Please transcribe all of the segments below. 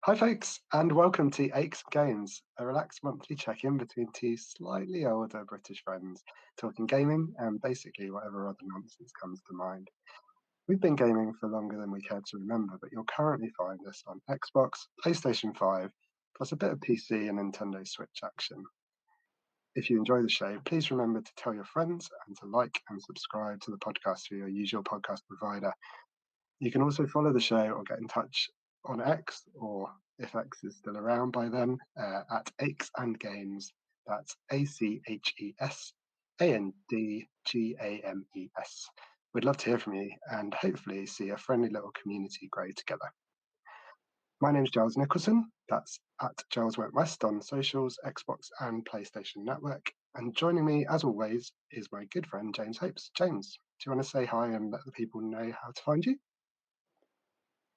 Hi, folks, and welcome to Aches Games, a relaxed monthly check in between two slightly older British friends, talking gaming and basically whatever other nonsense comes to mind. We've been gaming for longer than we care to remember, but you'll currently find us on Xbox, PlayStation 5, plus a bit of PC and Nintendo Switch action. If you enjoy the show, please remember to tell your friends and to like and subscribe to the podcast through your usual podcast provider. You can also follow the show or get in touch on X, or if X is still around by then, at Aches and Games. That's ACHESANDGAMES. We'd love to hear from you and hopefully see a friendly little community grow together. My name's Giles Nicholson. That's at Giles Went West on socials, Xbox and PlayStation Network. And joining me, as always, is my good friend James Hopes. James, do you want to say hi and let the people know how to find you?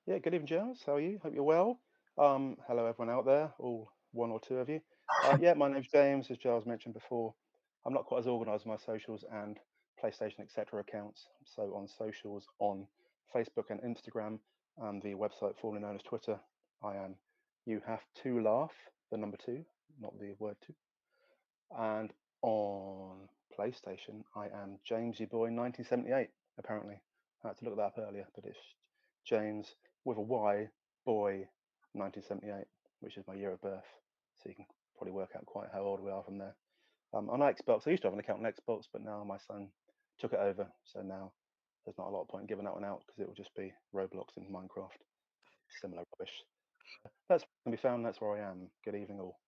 Yeah, good evening, Giles. How are you? Hope you're well. Hello, everyone out there, all one or two of you. Yeah, my name's James, as Giles mentioned before. I'm not quite as organised with my socials and PlayStation, etc. accounts. So on socials, on Facebook and Instagram, and the website formerly known as Twitter, I am You Have to Laugh, the number two, not the word two. And on PlayStation, I am Jamesy Boy 1978. Apparently, I had to look that up earlier, but it's James with a Y, boy 1978, which is my year of birth. So you can probably work out quite how old we are from there. On Xbox, I used to have an account on Xbox, but now my son took it over. So now there's not a lot of point in giving that one out because it will just be Roblox and Minecraft, similar rubbish. That's can be found. That's where I am. Good evening, all.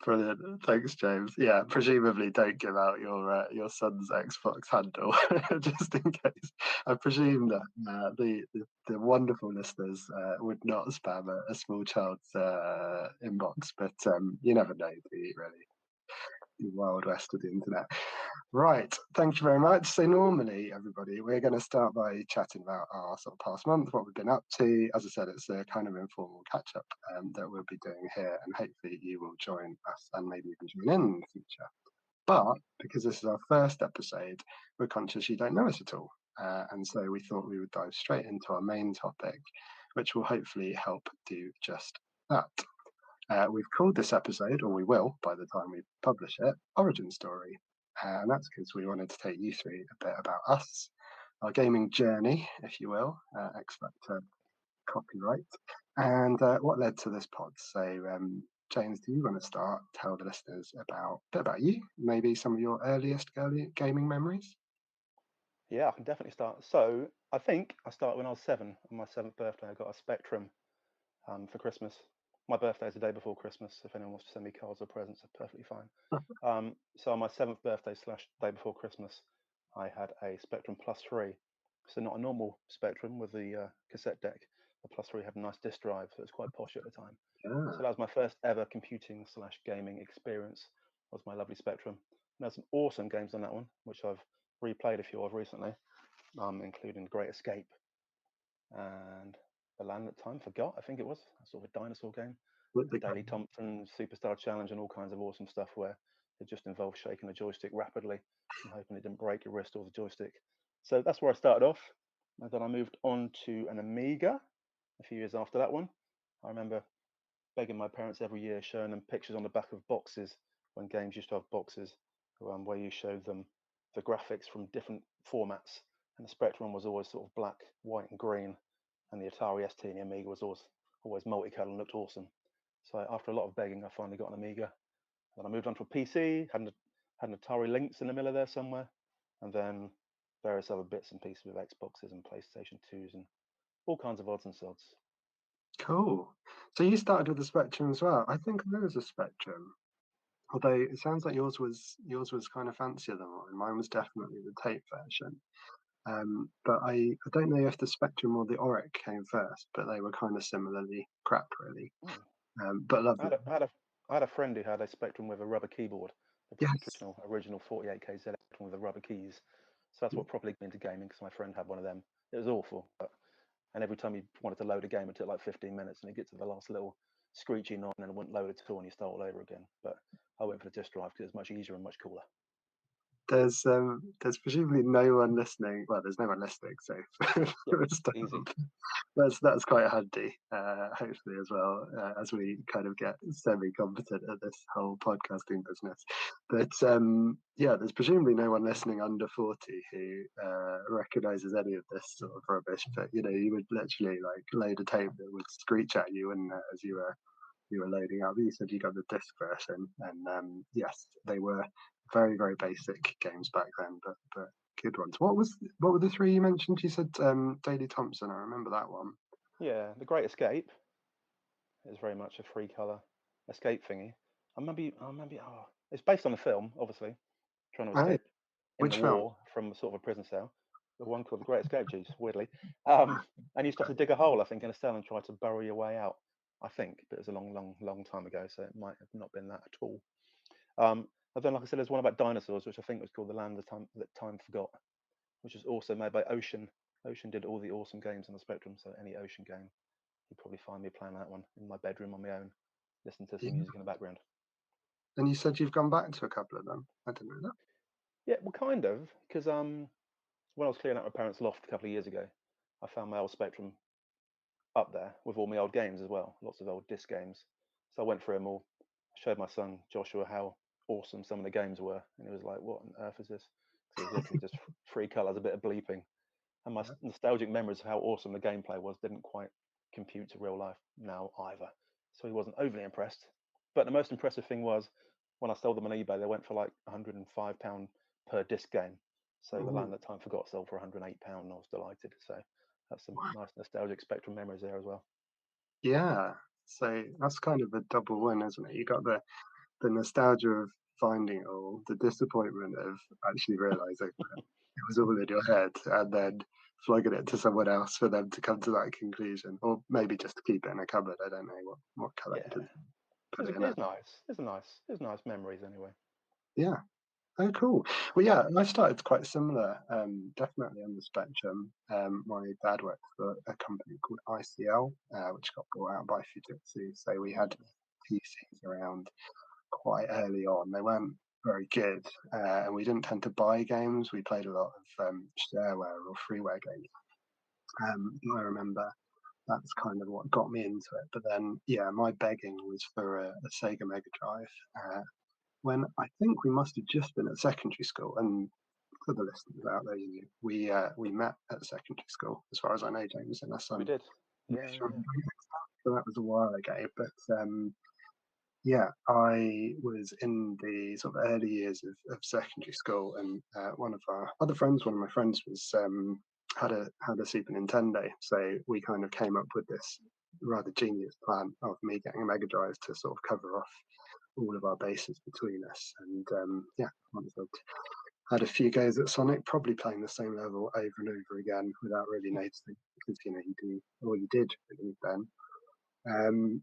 Brilliant. Thanks, James. Yeah, presumably don't give out your son's Xbox handle just in case. I presume that the wonderful listeners would not spam a small child's inbox, but you never know, do you, really? The wild west of the internet. Right, thank you very much. So normally, everybody, we're going to start by chatting about our sort of past month, what we've been up to. As I said, it's a kind of informal catch up that we'll be doing here, and hopefully you will join us and maybe even join in the future. But because this is our first episode, we're conscious you don't know us at all. And so we thought we would dive straight into our main topic, which will hopefully help do just that. We've called this episode, or we will by the time we publish it, Origin Story. And that's because we wanted to take you through a bit about us, our gaming journey, if you will, expect copyright, and what led to this pod. So, James, do you want to start? Tell the listeners about a bit about you, maybe some of your earliest gaming memories. Yeah, I can definitely start. So I think I started when I was seven. On my seventh birthday, I got a Spectrum for Christmas. My birthday is the day before Christmas. If anyone wants to send me cards or presents, that's perfectly fine. So on my seventh birthday slash day before Christmas, I had a Spectrum Plus 3. So not a normal Spectrum with the cassette deck. The Plus 3 had a nice disk drive, so it was quite posh at the time. So Yeah, that was my first ever computing slash gaming experience. Was my lovely Spectrum. And there's some awesome games on that one, which I've replayed a few of recently, including Great Escape and The Land That Time Forgot. I think it was a sort of a dinosaur game, with and the Daley Thompson Superstar Challenge, and all kinds of awesome stuff where it just involved shaking a joystick rapidly and hoping it didn't break your wrist or the joystick. So that's where I started off. And then I moved on to an Amiga a few years after that one. I remember begging my parents every year, showing them pictures on the back of boxes when games used to have boxes, where you showed them the graphics from different formats. And the Spectrum was always sort of black, white, and green, and the Atari ST and the Amiga was always multicolored and looked awesome. So after a lot of begging, I finally got an Amiga. Then I moved on to a PC, had an Atari Lynx in the middle of there somewhere, and then various other bits and pieces with Xboxes and PlayStation 2s and all kinds of odds and sods. cool. So you started with the Spectrum as well. I think there was a Spectrum. Although it sounds like yours was kind of fancier than mine. Mine was definitely the tape version. But I don't know if the Spectrum or the Oric came first, but they were kind of similarly crap, really. Hmm. But I lovely. had a, I had a, I had a friend who had a Spectrum with a rubber keyboard, the Yes. original 48K Z Spectrum with the rubber keys. So that's what probably got me into gaming because my friend had one of them. It was awful, and every time you wanted to load a game, it took like 15 minutes, and you get to the last little screechy noise, and then it wouldn't load at all, and you start all over again. But I went for the disk drive because it's much easier and much cooler. there's presumably no one listening. Well, there's no one listening, so Yep, for a start, easy. that's quite handy. Hopefully, as well, as we kind of get semi-competent at this whole podcasting business. But yeah, there's presumably no one listening under 40 who recognises any of this sort of rubbish. But you would literally like load a tape that would screech at you, and as you were loading up. You said you got the disc version, and yes, they were very very basic games back then, but good ones. What were the three you mentioned? You said Daley Thompson. I remember that one. Yeah, The Great Escape is very much a free color escape thingy. It's based on a film, obviously, trying to Oh, escape in the which film? war from sort of a prison cell. The one called The Great Escape, geez, weirdly. And you used to have to dig a hole, I think, in a cell and try to burrow your way out. I think, but it was a long, long, long time ago, so it might have not been that at all. And then, like I said, there's one about dinosaurs, which I think was called The Land That Time Forgot, which was also made by Ocean. Ocean did all the awesome games on the Spectrum, so any Ocean game, you'd probably find me playing that one in my bedroom on my own, listening to some Yeah. music in the background. And you said you've gone back to a couple of them. I didn't know that. Yeah, well, kind of, because when I was clearing out my parents' loft a couple of years ago, I found my old Spectrum up there with all my old games as well, lots of old disc games. So I went through them all, showed my son Joshua how awesome some of the games were, and he was like, "What on earth is this?" So it was literally just three colors, a bit of bleeping, and my Yeah. nostalgic memories of how awesome the gameplay was didn't quite compute to real life now either. So he wasn't overly impressed. But the most impressive thing was when I sold them on eBay, they went for like £105 per disc game. So the Ooh, Land That Time Forgot sold for £108, and I was delighted. So that's some wow. nice nostalgic Spectrum memories there as well. Yeah. So that's kind of a double win, isn't it? You got the nostalgia of finding it all, the disappointment of actually realizing it was all in your head, and then flogging it to someone else for them to come to that conclusion, or maybe just to keep it in a cupboard. I don't know what collectors Yeah, put it in it. it's nice. It's nice memories anyway. Yeah. Oh, cool. Well, yeah, I started quite similar. Definitely on the spectrum. My dad worked for a company called ICL, which got bought out by Fujitsu. So we had PCs around quite early on. They weren't very good, and we didn't tend to buy games. We played a lot of shareware or freeware games. I remember that's kind of what got me into it. But then, yeah, my begging was for a Sega Mega Drive. When I think we must have just been at secondary school, and for the listeners out there, we met at secondary school, as far as I know, James, unless We I'm did. Yeah, yeah, yeah. misremembering. So that was a while ago. But yeah, I was in the sort of early years of secondary school, and one of our other friends, one of my friends, was had a Super Nintendo. So we kind of came up with this rather genius plan of me getting a Mega Drive to sort of cover off all of our bases between us. And yeah, once I'd had a few goes at Sonic, probably playing the same level over and over again without really noticing, because you do, or you did really then.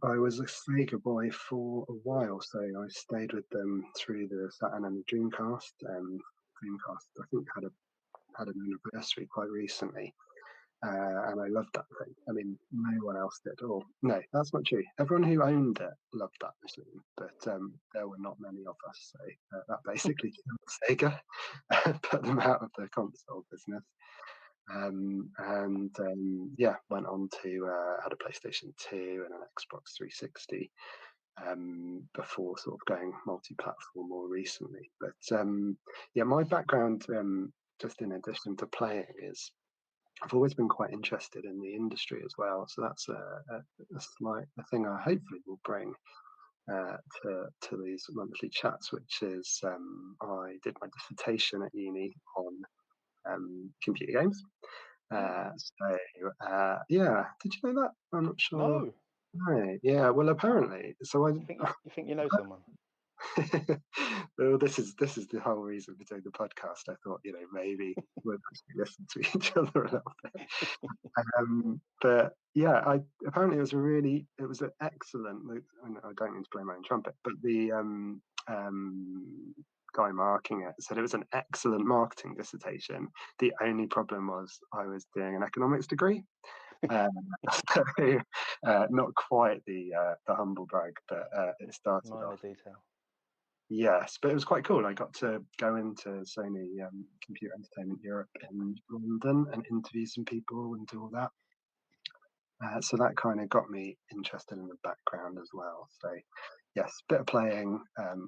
I was a Sega boy for a while, so I stayed with them through the Saturn and the Dreamcast. Dreamcast, I think, had an anniversary quite recently, and I loved that thing. I mean, no one else did. Or no, that's not true. Everyone who owned it loved that machine, but there were not many of us. So that basically killed Sega, put them out of the console business. And yeah, went on to had a PlayStation 2 and an Xbox 360 before sort of going multi-platform more recently. But yeah, my background, just in addition to playing, is I've always been quite interested in the industry as well. So that's a slight a thing I hopefully will bring to these monthly chats, which is I did my dissertation at uni on computer games. Oh, Yeah, did you know that? I'm not sure. no. No, yeah. Well, apparently, so You think you know someone? well, this is the whole reason for doing the podcast. I thought, maybe we'll actually listen to each other a little bit. But yeah, I apparently it was an excellent. I don't mean to blow my own trumpet, but the guy marking it said it was an excellent marketing dissertation. The only problem was I was doing an economics degree, um, so not quite the humble brag, but it started Minor off. detail. Yes, but it was quite cool. I got to go into Sony Computer Entertainment Europe in London and interview some people and do all that. So that kind of got me interested in the background as well. So yes, bit of playing,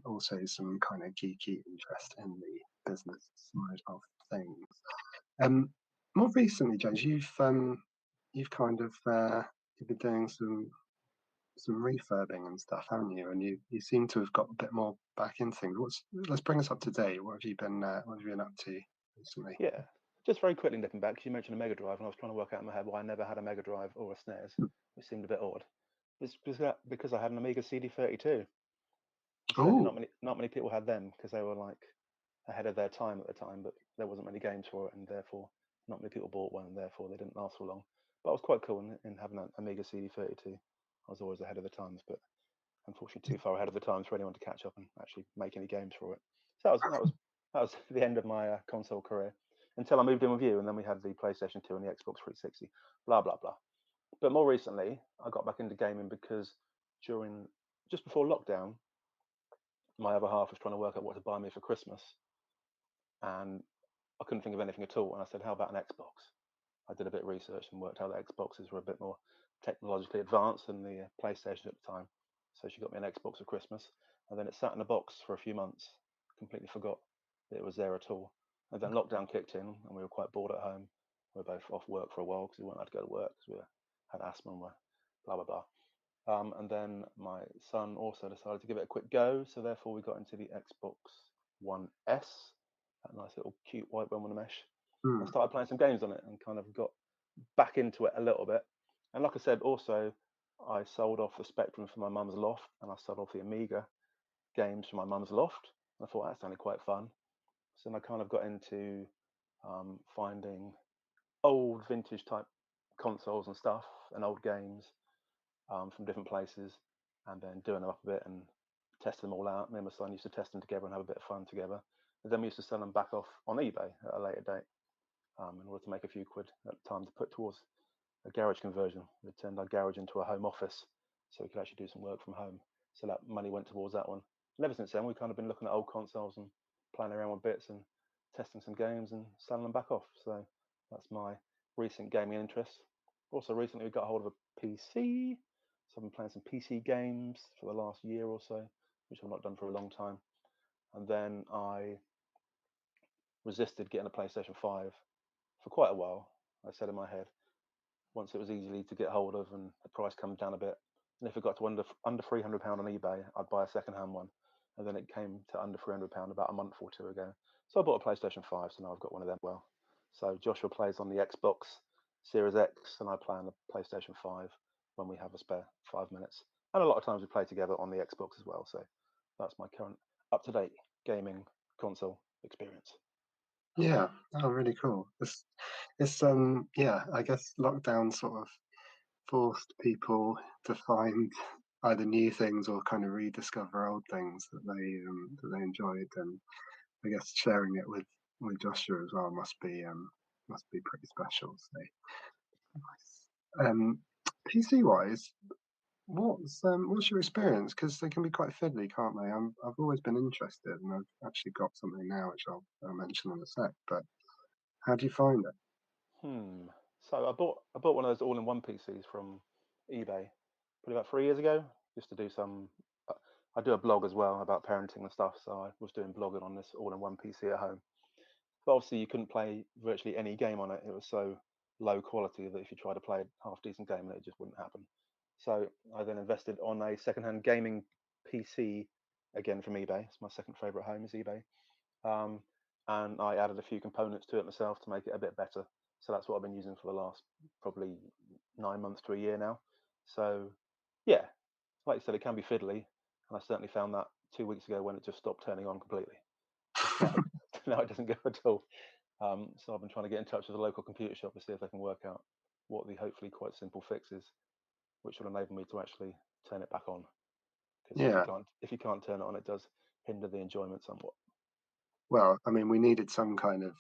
also some kind of geeky interest in the business side of things. Um, More recently, James, you've kind of you've been doing some refurbing and stuff, haven't you? And you seem to have got a bit more back into things. Let's bring us up to date. What have you been up to recently? Yeah. Just very quickly nipping back, 'cause you mentioned a Mega Drive, and I was trying to work out in my head why I never had a Mega Drive or a SNES, which seemed a bit odd. It's because I had an Amiga CD32, and sadly Oh, not many people had them because they were like ahead of their time at the time, but there wasn't many games for it, and therefore not many people bought one, and therefore they didn't last for long. But I was quite cool in having an Amiga CD32. I was always ahead of the times, but unfortunately too far ahead of the times for anyone to catch up and actually make any games for it. So that was the end of my console career until I moved in with you, and then we had the PlayStation 2 and the Xbox 360. Blah blah blah. But more recently, I got back into gaming because during just before lockdown, my other half was trying to work out what to buy me for Christmas, and I couldn't think of anything at all. And I said, "How about an Xbox?" I did a bit of research and worked out that Xboxes were a bit more technologically advanced than the PlayStation at the time. So she got me an Xbox for Christmas, and then it sat in a box for a few months. Completely forgot that it was there at all. And then lockdown kicked in, and we were quite bored at home. We were both off work for a while because we weren't allowed to go to work because had asthma and were blah blah blah. And then my son also decided to give it a quick go, so therefore we got into the Xbox One S, that nice little cute white one with a mesh, and hmm. started playing some games on it and kind of got back into it a little bit. And like I said, also I sold off the Spectrum for my mum's loft, and I sold off the Amiga games for my mum's loft. And I thought that sounded quite fun. So then I kind of got into finding old vintage type consoles and stuff and old games from different places, and then doing them up a bit and testing them all out. Me and my son used to test them together and have a bit of fun together. And then we used to sell them back off on eBay at a later date in order to make a few quid at the time to put towards a garage conversion. We turned our garage into a home office so we could actually do some work from home. So that money went towards that one. And ever since then, we've kind of been looking at old consoles and playing around with bits and testing some games and selling them back off. So that's my recent gaming interest. Also, recently we got a hold of a PC. So I've been playing some PC games for the last year or so, which I've not done for a long time. And then I resisted getting a PlayStation 5 for quite a while. I said in my head, once it was easily to get hold of and the price come down a bit. And if it got to under £300 on eBay, I'd buy a second hand one. And then it came to under £300 about a month or two ago. So I bought a PlayStation 5, so now I've got one of them. Well, so Joshua plays on the Xbox Series X, and I play on the PlayStation 5 when we have a spare 5 minutes. And a lot of times we play together on the Xbox as well. So that's my current up to date gaming console experience. Yeah, oh, really cool. Yeah, I guess lockdown sort of forced people to find either new things or kind of rediscover old things that they enjoyed, and I guess sharing it with Joshua as well must be pretty special. So nice. PC wise, what's your experience? Because they can be quite fiddly, can't they? I've always been interested, and I've actually got something now which I'll mention in a sec. But how do you find it? Hmm. So I bought one of those all-in-one PCs from eBay probably about 3 years ago, just to do some. uh, I do a blog as well about parenting and stuff, so I was doing blogging on this all-in-one PC at home. But obviously, you couldn't play virtually any game on it. It was so low quality that if you tried to play a half decent game, it just wouldn't happen. So I then invested on a second-hand gaming PC again from eBay. It's my second favorite home is eBay. Um, and I added a few components to it myself to make it a bit better. So that's what I've been using for the last probably 9 months to a year now. So yeah, like you said, it can be fiddly, and I certainly found that 2 weeks ago when it just stopped turning on completely. So now now it doesn't go at all. So I've been trying to get in touch with a local computer shop to see if they can work out what the hopefully quite simple fix is, which will enable me to actually turn it back on. Because Yeah. if you can't turn it on, it does hinder the enjoyment somewhat. Well, I mean, we needed some kind of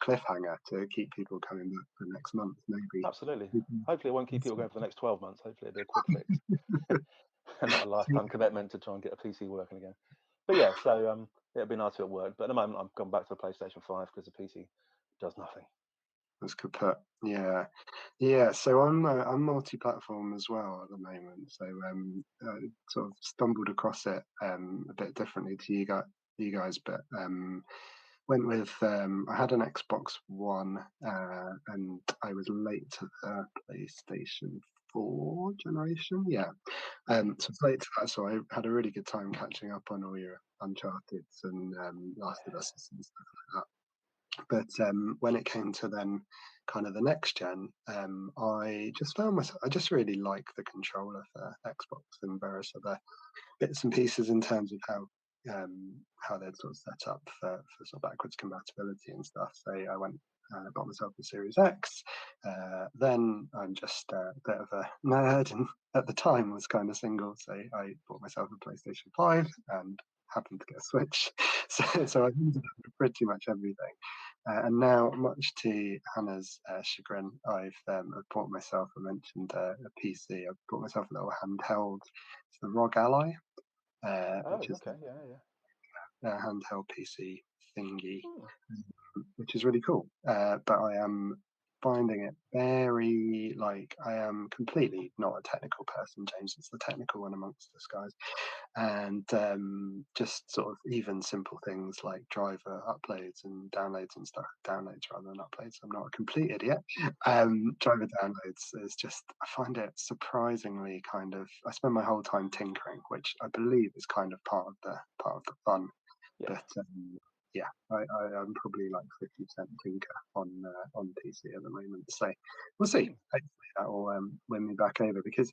cliffhanger to keep people coming back for next month, maybe. Absolutely. Mhm. Hopefully, it won't keep people going for the next 12 months. Hopefully, it'll be a quick fix and not a lifetime commitment to try and get a PC working again. But yeah, so it'd be nice if it worked. But at the moment, I've gone back to the PlayStation 5 because the PC does nothing. That's good put. Yeah. Yeah, so I'm multi-platform as well at the moment. So sort of stumbled across it a bit differently to you guys, but went with I had an Xbox One and I was late to the PlayStation 4 generation. Yeah, so it's late to that. So I had a really good time catching up on all your Uncharted's and Last of Us and stuff like that. But when it came to then kind of the next gen, I just found myself, I just really like the controller for Xbox and various other bits and pieces in terms of how they'd sort of set up for sort of backwards compatibility and stuff. So I went bought myself a Series X. Then I'm just a bit of a nerd, and at the time was kind of single, so I bought myself a PlayStation 5 and happened to get a Switch. So I ended up with pretty much everything. And now, much to Hannah's chagrin, I've bought myself. I mentioned a PC. I've bought myself a little handheld. It's the ROG Ally, Oh, which is okay, yeah, yeah. a handheld PC thingy, Hmm. which is really cool. But I am finding it very like I am completely not a technical person. James is the technical one amongst us guys, and just sort of even simple things like driver uploads and downloads and stuff. Downloads rather than uploads. I'm not a complete idiot. Driver downloads is just I find it surprisingly kind of. I spend my whole time tinkering, which I believe is kind of part of the fun. Yeah. But yeah, I'm probably like 50% tinker on PC at the moment. So we'll see. Hmm. Hopefully that will win me back over because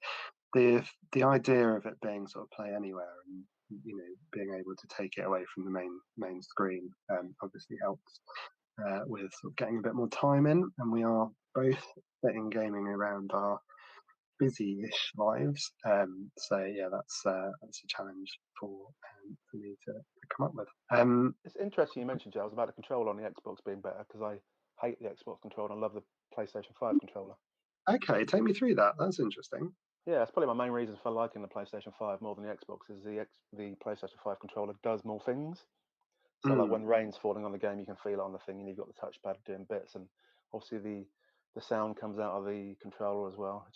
the idea of it being sort of play anywhere and being able to take it away from the main screen obviously helps with sort of getting a bit more time in, and we are both fitting gaming around our busy-ish lives. So yeah, that's a challenge for me to come up with. It's interesting you mentioned, Giles, about the controller on the Xbox being better because I hate the Xbox controller and I love the PlayStation 5 controller. Okay, take me through that. That's interesting. Yeah, it's probably my main reason for liking the PlayStation 5 more than the Xbox is the PlayStation 5 controller does more things. So like Mm, when rain's falling on the game, you can feel it on the thing, and you've got the touchpad doing bits, and obviously the sound comes out of the controller as well. It's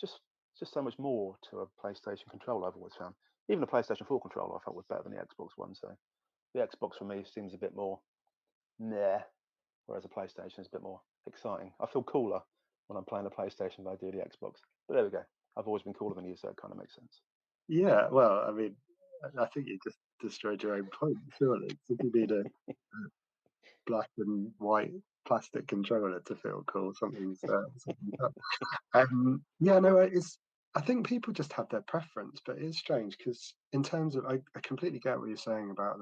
just so much more to a PlayStation controller. I've always found, even the PlayStation 4 controller, I felt was better than the Xbox One. So the Xbox for me seems a bit more nah, whereas a PlayStation is a bit more exciting. I feel cooler when I'm playing the PlayStation than I do the Xbox. But there we go. I've always been cooler than you, so it kind of makes sense. yeah, well, I mean, I think you just destroyed your own point, surely. If you need a black and white plastic controller to feel cool, something's up. Yeah, no, it's. I think people just have their preference, but it's strange because in terms of, I completely get what you're saying about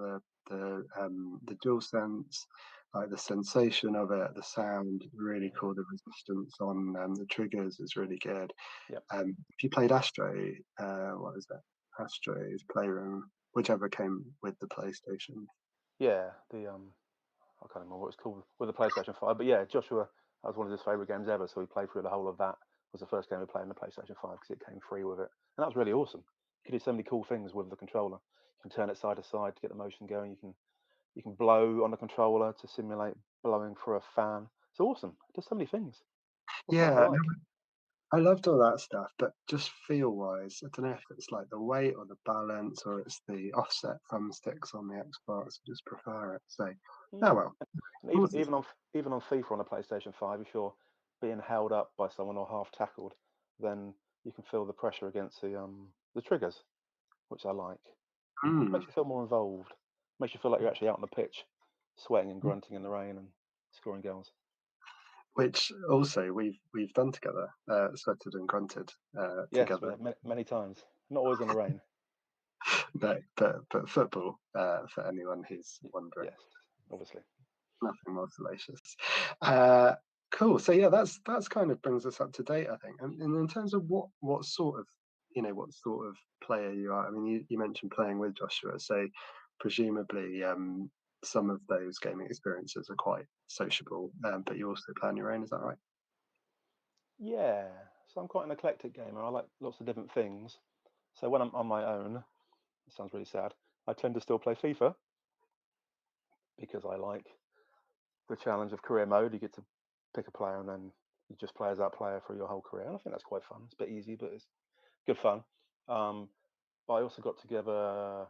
the dual sense, like the sensation of it, the sound, really Yeah. cool. The resistance on the triggers is really good. Yep. If you played Astro, what is it? Astro's Playroom, whichever came with the PlayStation. Yeah. The I can't remember what it's called with the PlayStation 5. But yeah, Joshua, that was one of his favourite games ever. So we played through the whole of that. It was the first game we played on the PlayStation 5 because it came free with it. And that was really awesome. You can do so many cool things with the controller. You can turn it side to side to get the motion going. You can blow on the controller to simulate blowing for a fan. It's awesome. It does so many things. What's not to Yeah, no, like? I loved all that stuff, but just feel wise, I don't know if it's like the weight or the balance or it's the offset thumbsticks on the Xbox. I just prefer it. So, oh Hmm. well. And We'll even see. even on FIFA on the PlayStation 5, if you're being held up by someone or half tackled, then you can feel the pressure against the triggers, which I like. Mm. Makes you feel more involved. Makes you feel like you're actually out on the pitch, sweating and grunting in the rain and scoring goals. Which also we've done together, sweated and grunted Yes, we together. have many times. Not always in the rain. But football, for anyone who's wondering, Yes, obviously. nothing more salacious. Uh, cool. So yeah, that's kind of brings us up to date, I think. And in terms of what sort of what sort of player you are. I mean, you mentioned playing with Joshua, so presumably some of those gaming experiences are quite sociable, but you also play on your own. Is that right? Yeah. So I'm quite an eclectic gamer. I like lots of different things. So when I'm on my own, it sounds really sad. I tend to still play FIFA. because I like the challenge of career mode. You get to pick a player and then you just play as that player for your whole career. And I think that's quite fun. It's a bit easy, but it's good fun. Um, but I also got together,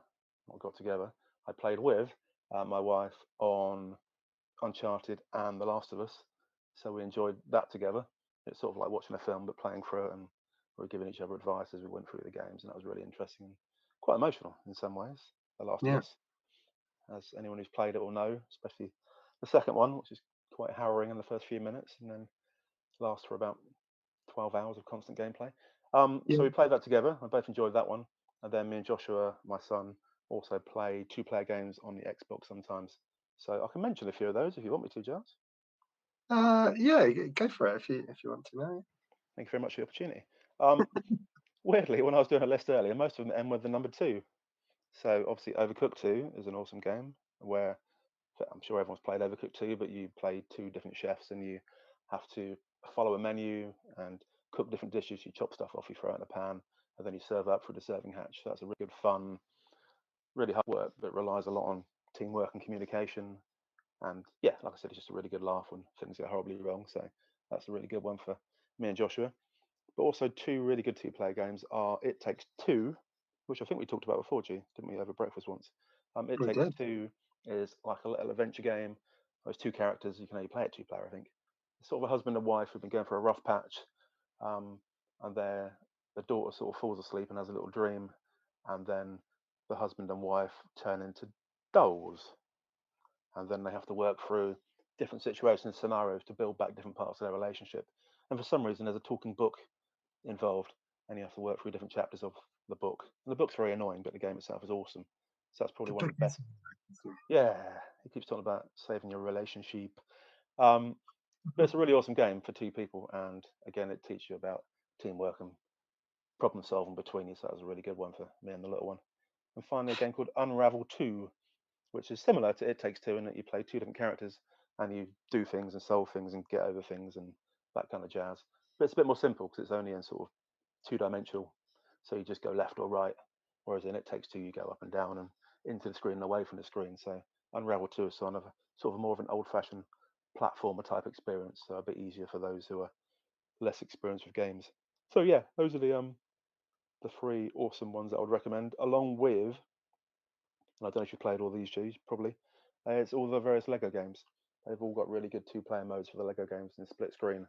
not got together, I played with my wife on Uncharted and The Last of Us. So we enjoyed that together. It's sort of like watching a film, but playing through it, and we were giving each other advice as we went through the games, and that was really interesting and quite emotional in some ways. The Last of Yeah. Us, as anyone who's played it will know, especially the second one, which is quite harrowing in the first few minutes, and then lasts for about 12 hours of constant gameplay. So Yeah. we played that together. I both enjoyed that one, and then me and Joshua, my son, also play two-player games on the Xbox sometimes. So I can mention a few of those if you want me to, Giles. Yeah. Go for it if you want to know. Thank you very much for the opportunity. Um, Weirdly, when I was doing a list earlier, most of them end with the number two. So obviously, Overcooked 2 is an awesome game where I'm sure everyone's played Overcooked 2, but you play two different chefs and you have to follow a menu and cook different dishes. You chop stuff off, you throw it in a pan, and then you serve up through the serving hatch. So that's a really good fun, really hard work that relies a lot on teamwork and communication. And yeah, like I said, it's just a really good laugh when things go horribly wrong. So that's a really good one for me and Joshua. But also two really good two-player games are It Takes Two, which I think we talked about before, G, didn't we, over breakfast once? It We Takes did. Two is like a little adventure game. There's two characters. You can only play it two-player, I think. It's sort of a husband and wife who've been going for a rough patch, um, and the daughter sort of falls asleep and has a little dream, and then the husband and wife turn into dolls, and then they have to work through different situations and scenarios to build back different parts of their relationship. And for some reason, there's a talking book involved, and you have to work through different chapters of the book. And the book's very annoying, but the game itself is awesome. So that's probably The one of book the is. best. Yeah, he keeps talking about saving your relationship. Um, but it's a really awesome game for two people, and again, it teaches you about teamwork and problem solving between you. So that was a really good one for me and the little one. And finally, a game called Unravel 2, which is similar to It Takes Two in that you play two different characters and you do things and solve things and get over things and that kind of jazz. But it's a bit more simple because it's only in sort of two-dimensional. So you just go left or right, whereas in It Takes Two, you go up and down and into the screen and away from the screen. So Unravel 2 is sort of more of an old-fashioned platformer type experience, so a bit easier for those who are less experienced with games. So yeah, those are the three awesome ones that I would recommend, along with, and I don't know if you played all these, G's, probably. It's all the various Lego games. They've all got really good two-player modes for the Lego games in split screen.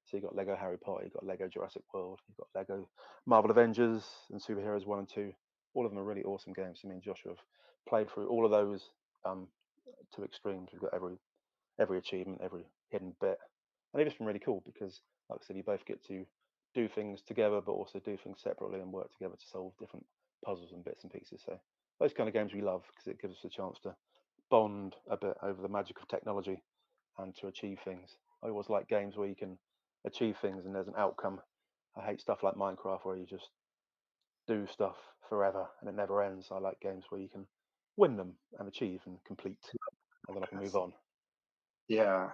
So you've got Lego Harry Potter, you've got Lego Jurassic World, you've got Lego Marvel Avengers and Superheroes 1 and 2. All of them are really awesome games. I mean, Joshua have played through all of those um, to extremes. We've got every achievement, every hidden bit. And it's just been really cool because, like I said, you both get to do things together, but also do things separately and work together to solve different puzzles and bits and pieces. So those kind of games we love because it gives us a chance to bond a bit over the magic of technology and to achieve things. I always like games where you can achieve things and there's an outcome. I hate stuff like Minecraft where you just do stuff forever and it never ends. I like games where you can win them and achieve and complete, and then I can move Yes. on. Yeah.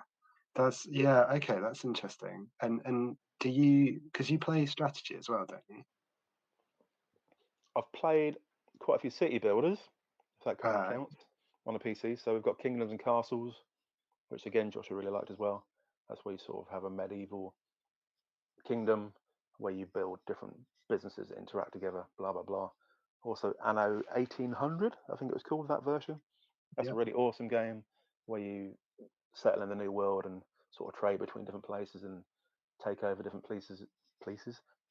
Yeah. Okay, that's interesting. And do you because you play strategy as well, don't you? I've played quite a few city builders, if that kind of Uh, counts, on a PC. So we've got Kingdoms and Castles, which again Joshua really liked as well. That's where you sort of have a medieval kingdom where you build different businesses that interact together, blah blah blah. Also, Anno 1800, I think it was called that version. That's a yeah. really awesome game where you settle in the new world and sort of trade between different places and take over different places,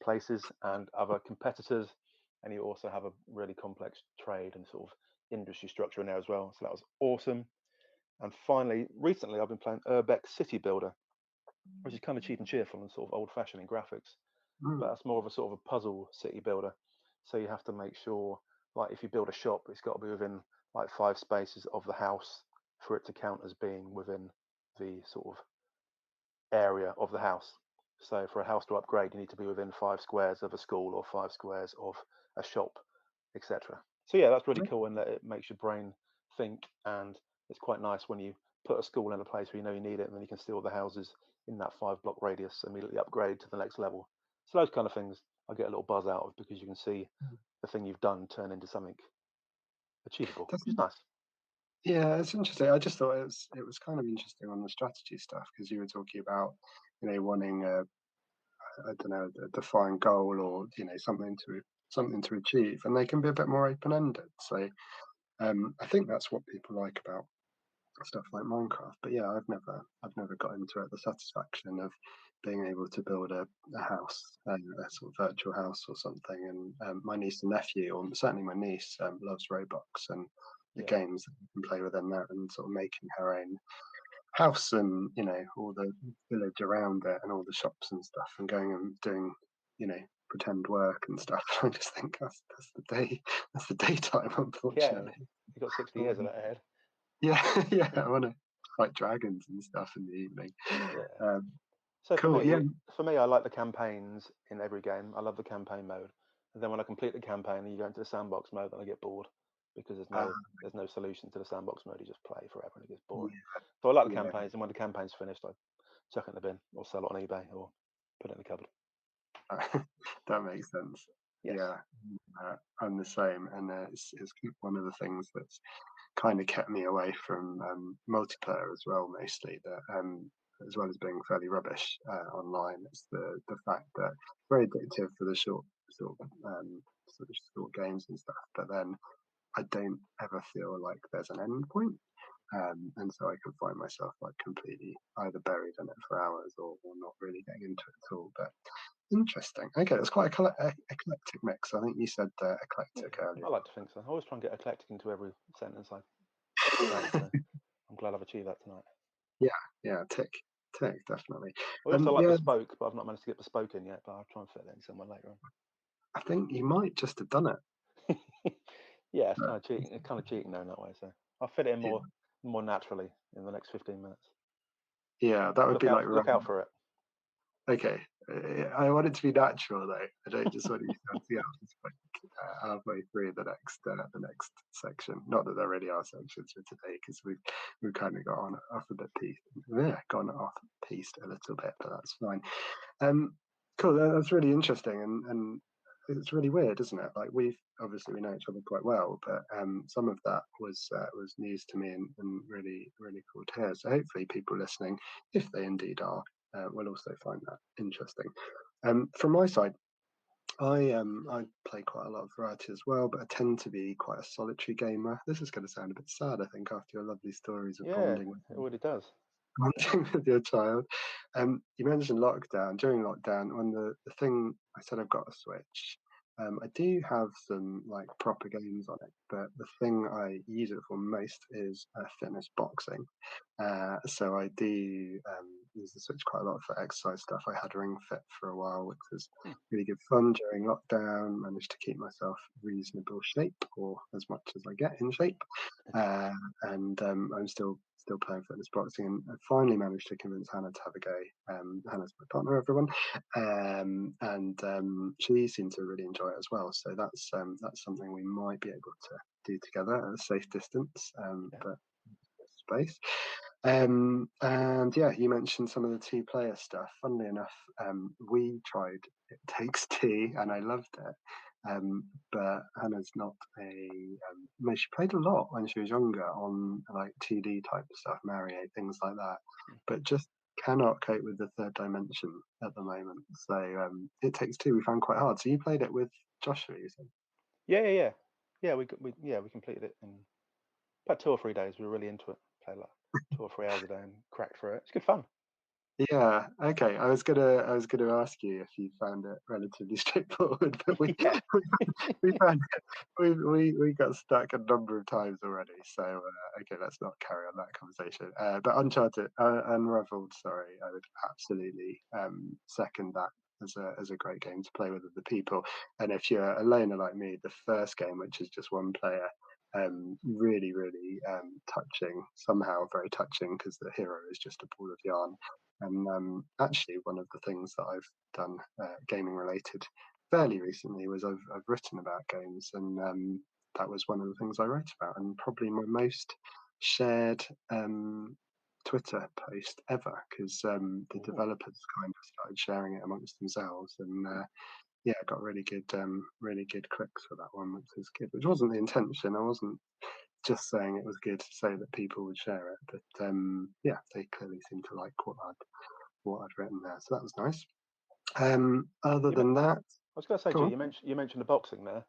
places, and other competitors. And you also have a really complex trade and sort of industry structure in there as well. So that was awesome. And finally, recently, I've been playing Urbex City Builder, which is kind of cheap and cheerful and sort of old-fashioned in graphics, but Mm, that's more of a sort of a puzzle city builder. So you have to make sure, like if you build a shop, it's got to be within like 5 spaces of the house for it to count as being within the sort of area of the house. So for a house to upgrade, you need to be within 5 squares of a school or 5 squares of a shop, etc. So yeah, that's really yeah. cool and that it makes your brain think, and it's quite nice when you put a school in a place where you know you need it, and then you can see all the houses in that 5 block radius immediately upgrade to the next level. So those kind of things I get a little buzz out of because you can see Mm. the thing you've done turn into something achievable, That's which is nice. Yeah, it's interesting. I just thought it was kind of interesting on the strategy stuff because you were talking about, wanting a I don't know, a defined goal or something to achieve, and they can be a bit more open ended. So I think that's what people like about stuff like Minecraft. But yeah, I've never got into it. The satisfaction of being able to build a house, a sort of virtual house or something. And my niece and nephew, or certainly my niece, loves Roblox and the Yeah, games that you can play within that, and sort of making her own house and all the village around it and all the shops and stuff, and going and doing pretend work and stuff. I just think that's the day, that's the daytime, yeah. unfortunately. You've got 60 years of that ahead. Yeah, yeah, I want to fight dragons and stuff in the evening. Yeah. Um, So cool. Yeah. for me, I like the campaigns in every game. I love the campaign mode, and then when I complete the campaign and you go into the sandbox mode, then I get bored because Uh, there's no solution to the sandbox mode. You just play forever and it gets boring. yeah. So I like the Yeah. campaigns, and when the campaign's finished, I chuck it in the bin or sell it on eBay or put it in the cupboard. That makes sense. Yes. Yeah. I'm the same, and it's one of the things that's kind of kept me away from multiplayer as well, mostly. That as well as being fairly rubbish online, it's the fact that it's very addictive for the short games and stuff. But then I don't ever feel like there's an end point. And so I can find myself like completely either buried in it for hours or not really getting into it at all. But interesting. Okay, that's quite eclectic mix. I think you said Yeah, eclectic earlier. I like to think so. I always try and get eclectic into every sentence I say, so I'm glad I've achieved that tonight. Yeah, yeah, tick, definitely. I also like Yeah, bespoke, but I've not managed to get bespoke in yet, but I'll try and fit that in somewhere later on. I think you might just have done it. Yeah, it's But, kind of cheating. It's kind of cheating though in that way. So I'll fit it in yeah, more naturally in the next 15 minutes. yeah, that would be like Look out for it. okay. I want it to be natural though. I don't just want you to see like halfway through the next section. Not that there really are sections for today because we've kind of got on off a bit pieced. Yeah, gone off pieced a little bit, but that's fine. Um, cool. That's really interesting, and it's really weird, isn't it? Like we know each other quite well, but some of that was news to me and really really cool to hear. So hopefully people listening, if they indeed are, will also find that interesting. From my side, I play quite a lot of variety as well, but I tend to be quite a solitary gamer. This is going to sound a bit sad, I think, after your lovely stories of Yeah, bonding with it already does. bonding with your child. You mentioned lockdown. During lockdown, when the thing I said I've got a Switch, I do have some like proper games on it, but the thing I use it for most is fitness boxing. So I do use the Switch quite a lot for exercise stuff. I had Ring Fit for a while, which was Hmm. really good fun during lockdown. Managed to keep myself reasonable shape, or as much as I get in shape. Uh, and I'm still playing fitness boxing, and I finally managed to convince Hannah to have a go. Hannah's my partner, everyone, and she seemed to really enjoy it as well. So that's something we might be able to do together at a safe distance, Yeah. but space. And yeah, you mentioned some of the two-player stuff. Funnily enough, we tried It Takes Two, and I loved it. But Hannah's not a. No, she played a lot when she was younger on like 2D type stuff, Mario, things like that. Hmm. But just cannot cope with the third dimension at the moment. So It Takes Two we found quite hard. So you played it with Joshua, you said? Yeah. Yeah, we completed it in about 2 or 3 days. We were really into it. Played like 2 or 3 hours a day and cracked through it. It's good fun. Yeah, okay. I was gonna ask you if you found it relatively straightforward, but we Yeah. we found it, we got stuck a number of times already. So okay, let's not carry on that conversation. But Uncharted, Unraveled, sorry, I would absolutely second that as a great game to play with other people. And if you're a loner like me, the first game, which is just one player, really really touching, somehow very touching because the hero is just a ball of yarn. And actually, one of the things that I've done gaming related fairly recently was I've written about games, and that was one of the things I wrote about, and probably my most shared Twitter post ever, because the Ooh. developers kind of started sharing it amongst themselves, and yeah, got really good clicks for that one, which was good. Which wasn't the intention. I wasn't just saying it was good so that people would share it. But yeah, they clearly seem to like what I'd written there, so that was nice. Other You meant, than that, I was going to say, go G, on. you mentioned the boxing there,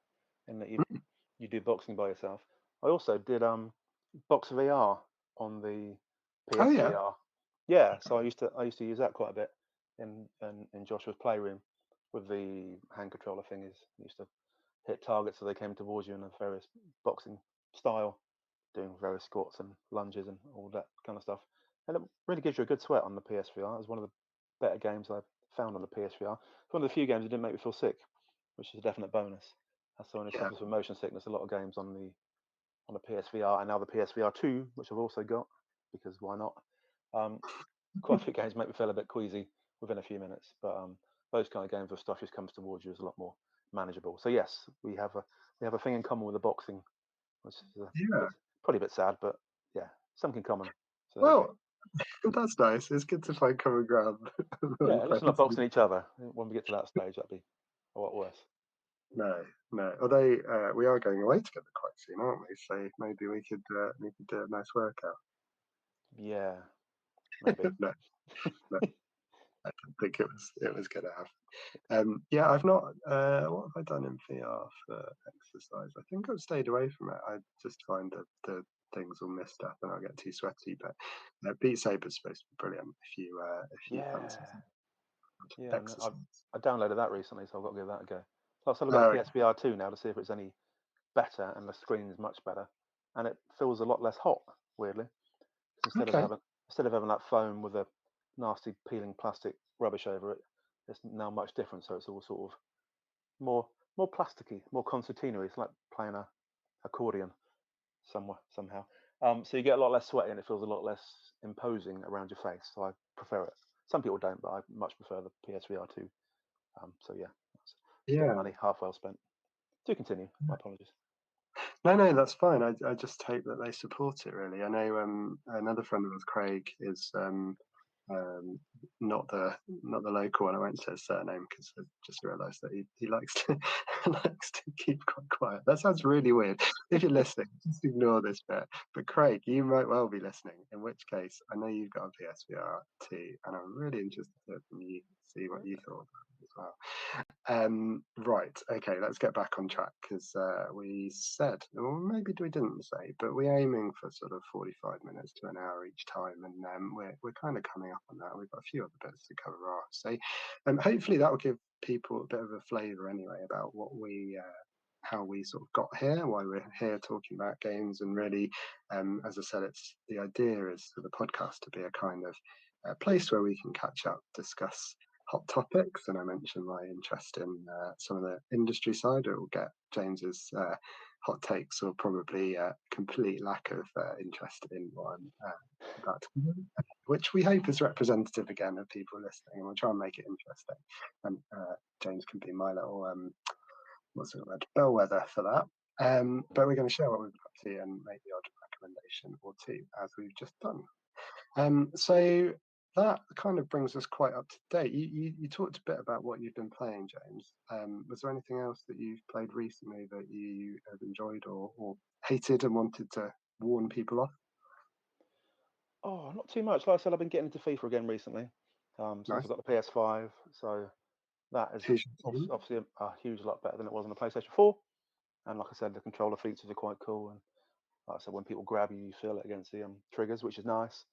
in that Mm. you do boxing by yourself. I also did box VR on the Oh yeah, PSVR. Yeah, so I used to use that quite a bit in Joshua's playroom with the hand controller thingies. I used to hit targets so they came towards you in a various boxing style, doing various squats and lunges and all that kind of stuff. And it really gives you a good sweat on the PSVR. It was one of the better games I've found on the PSVR. It's one of the few games that didn't make me feel sick, which is a definite bonus. As someone who yeah, suffers from motion sickness, a lot of games on the PSVR and now the PSVR 2, which I've also got because why not? Um, Quite a few games make me feel a bit queasy within a few minutes, but those kind of games where stuff just comes towards you is a lot more manageable. So yes, we have a thing in common with the boxing, which is a yeah. bit, probably a bit sad, but yeah, something common. So there you go. Well, that's nice. It's good to find common ground. Yeah, at least we're not boxing each other. When we get to that stage, that'd be a lot worse. No, no. Although we are going away together quite soon, aren't we? So maybe we could do a nice workout. Yeah, maybe. No, no, I didn't think it was going to happen. Yeah, I've not. What have I done in VR for exercise? I think I've stayed away from it. I just find that the things all messed up and I get too sweaty. But Beat Saber's supposed to be brilliant if you fancy Yeah, some yeah. No, exercise. I downloaded that recently, so I've got to give that a go. Plus, I've got Oh the PSVR 2 now to see if it's any better, and the screen is much better, and it feels a lot less hot. Weirdly, 'cause okay. instead of having that foam with a nasty peeling plastic rubbish over it, it's now much different. So it's all sort of more plasticky, more concertina. It's like playing a accordion somewhere somehow. So you get a lot less sweaty and it feels a lot less imposing around your face. So I prefer it. Some people don't, but I much prefer the PSVR 2. So yeah, that's a bit of Yeah. money half well spent. Do continue. My apologies. No, no, that's fine. I just hope that they support it really. I know another friend of ours, Craig, is um, not the local one. I won't say his surname because I just realised that he likes to likes to keep quite quiet. That sounds really weird. If you're listening, just ignore this bit. But Craig, you might well be listening. In which case, I know you've got a PSVR too, and I'm really interested to hear from you, see what you Okay. thought as well. Right, okay, let's get back on track because we said, or maybe we didn't say, but we're aiming for sort of 45 minutes to an hour each time, and we're kind of coming up on that. We've got a few other bits to cover off, so hopefully that will give people a bit of a flavour anyway about how we sort of got here, why we're here talking about games, and really, as I said, it's the idea is for the podcast to be a kind of place where we can catch up, discuss hot topics, and I mentioned my interest in some of the industry side. It will get James's hot takes, or probably complete lack of interest in what I'm about to do, which we hope is representative again of people listening, and we'll try and make it interesting. And James can be my little what's it called, bellwether for that. But we're going to share what we've been up to and make the odd recommendation or two, as we've just done. So that kind of brings us quite up to date. You talked a bit about what you've been playing, James. Was there anything else that you've played recently that you have enjoyed or hated and wanted to warn people off? Oh, not too much. Like I said, I've been getting into FIFA again recently. Since Nice. I've got the PS5, so that is Who's your team? obviously a huge lot better than it was on the PlayStation 4. And like I said, the controller features are quite cool. And like I said, when people grab you, you feel it against the triggers, which is nice.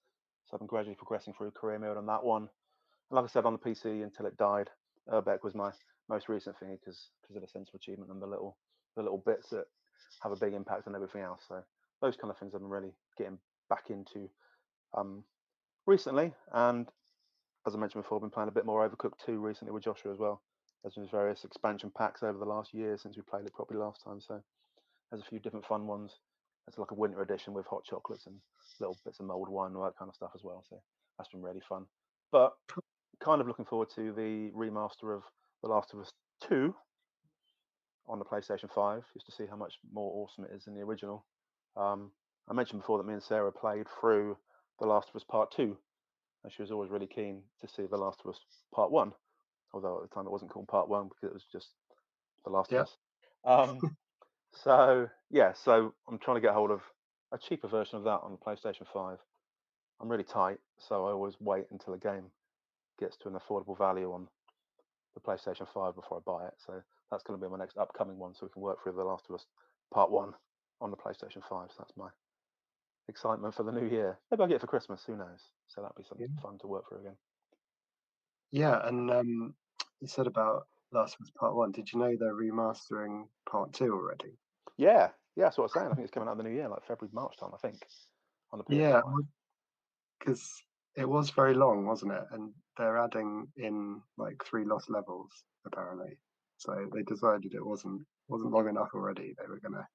So I've been gradually progressing through career mode on that one. And like I said, on the PC until it died, Urbeck was my most recent thing because of the sense of achievement and the little bits that have a big impact on everything else. So those kind of things I've been really getting back into um, recently. And as I mentioned before, I've been playing a bit more Overcooked 2 recently with Joshua as well. There's been various expansion packs over the last year since we played it properly last time. So there's a few different fun ones. There's like a winter edition with hot chocolates and little bits of mulled wine and all that kind of stuff as well. So that's been really fun. But kind of looking forward to the remaster of The Last of Us 2 on the PlayStation 5, just to see how much more awesome it is than the original. I mentioned before that me and Sarah played through The Last of Us Part 2, and she was always really keen to see The Last of Us Part 1, although at the time it wasn't called Part 1 because it was just The Last of Yeah. Us. Um, so, yeah, so I'm trying to get hold of a cheaper version of that on the PlayStation 5. I'm really tight, so I always wait until a game gets to an affordable value on the PlayStation 5 before I buy it. So that's going to be my next upcoming one, so we can work through The Last of Us Part 1 on the PlayStation 5. So that's my excitement for the new year. Maybe I'll get it for Christmas, who knows? So that'll be something Yeah, fun to work through again. yeah, and you said about Last of Us Part One. Did you know they're remastering Part Two already? Yeah, yeah, that's what I was saying. I think it's coming out in the new year, like February, March time, I think, on the Yeah, PS5. because it was very long, wasn't it? And they're adding in like three lost levels apparently. So they decided it wasn't long enough already. They were gonna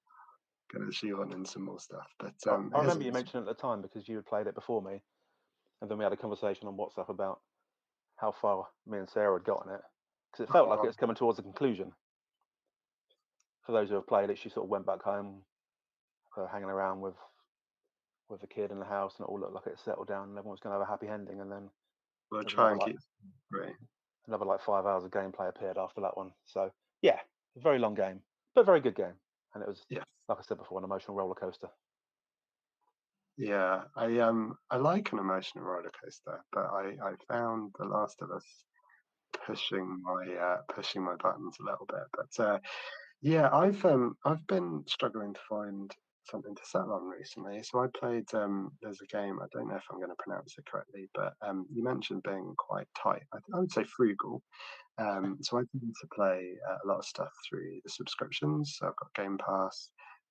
shoehorn in some more stuff. But I it is remember you awesome. mentioned at the time because you had played it before me, and then we had a conversation on WhatsApp about how far me and Sarah had gotten it, because it felt like it was coming towards a conclusion. For those who have played it, she sort of went back home, hanging around with the kid in the house, and it all looked like it settled down, and everyone was going to have a happy ending. And then We'll there's try and keep great. another like 5 hours of gameplay appeared after that one. So yeah, a very long game, but very good game, and it was, Yes. like I said before, an emotional roller coaster. Yeah. I like an emotional roller coaster, but I found The Last of Us pushing my buttons a little bit. But yeah, I've been struggling to find something to settle on recently. So I played there's a game, I don't know if I'm going to pronounce it correctly, but you mentioned being quite tight. I would say frugal. So I tend to play a lot of stuff through the subscriptions. So I've got Game Pass.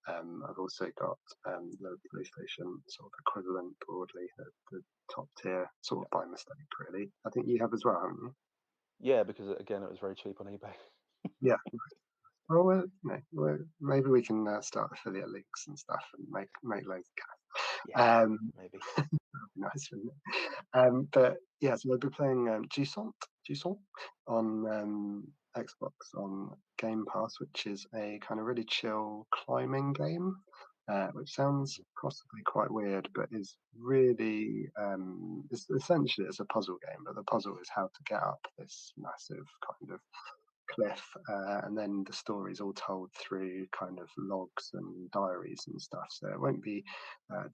I've also got the PlayStation sort of equivalent broadly, the top tier, sort Yeah, of by mistake, really. I think you have as well, haven't you? yeah, because again, it was very cheap on eBay. Yeah. Well, maybe we can start affiliate links and stuff and make loads of Yeah, cash. maybe. That'd be nice, wouldn't it? But yeah, so I've been playing Jusant on Xbox on Game Pass, which is a kind of really chill climbing game, which sounds possibly quite weird, but is really it's a puzzle game, but the puzzle is how to get up this massive kind of cliff, and then the story is all told through kind of logs and diaries and stuff. So it won't be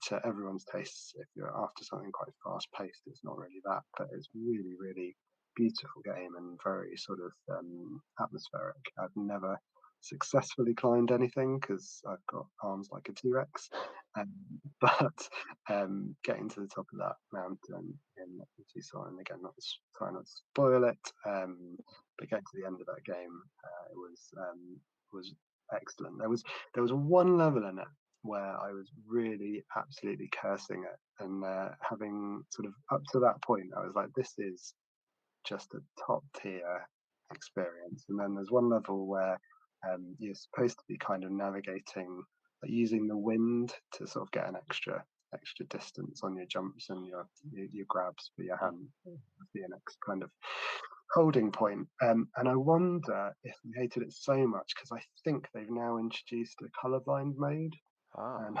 to everyone's tastes. If you're after something quite fast paced, it's not really that, but it's really, really beautiful game and very sort of atmospheric. I've never successfully climbed anything because I've got arms like a T-Rex, um, but getting to the top of that mountain in Tucson, and again, not trying not to spoil it, but getting to the end of that game, it was excellent. There was one level in it where I was really absolutely cursing it, and having sort of up to that point, I was like, this is just a top tier experience. And then there's one level where you're supposed to be kind of navigating, like using the wind to sort of get an extra distance on your jumps and your grabs for your hand, the next kind of holding point. And I wonder if we hated it so much because I think they've now introduced a colorblind mode, and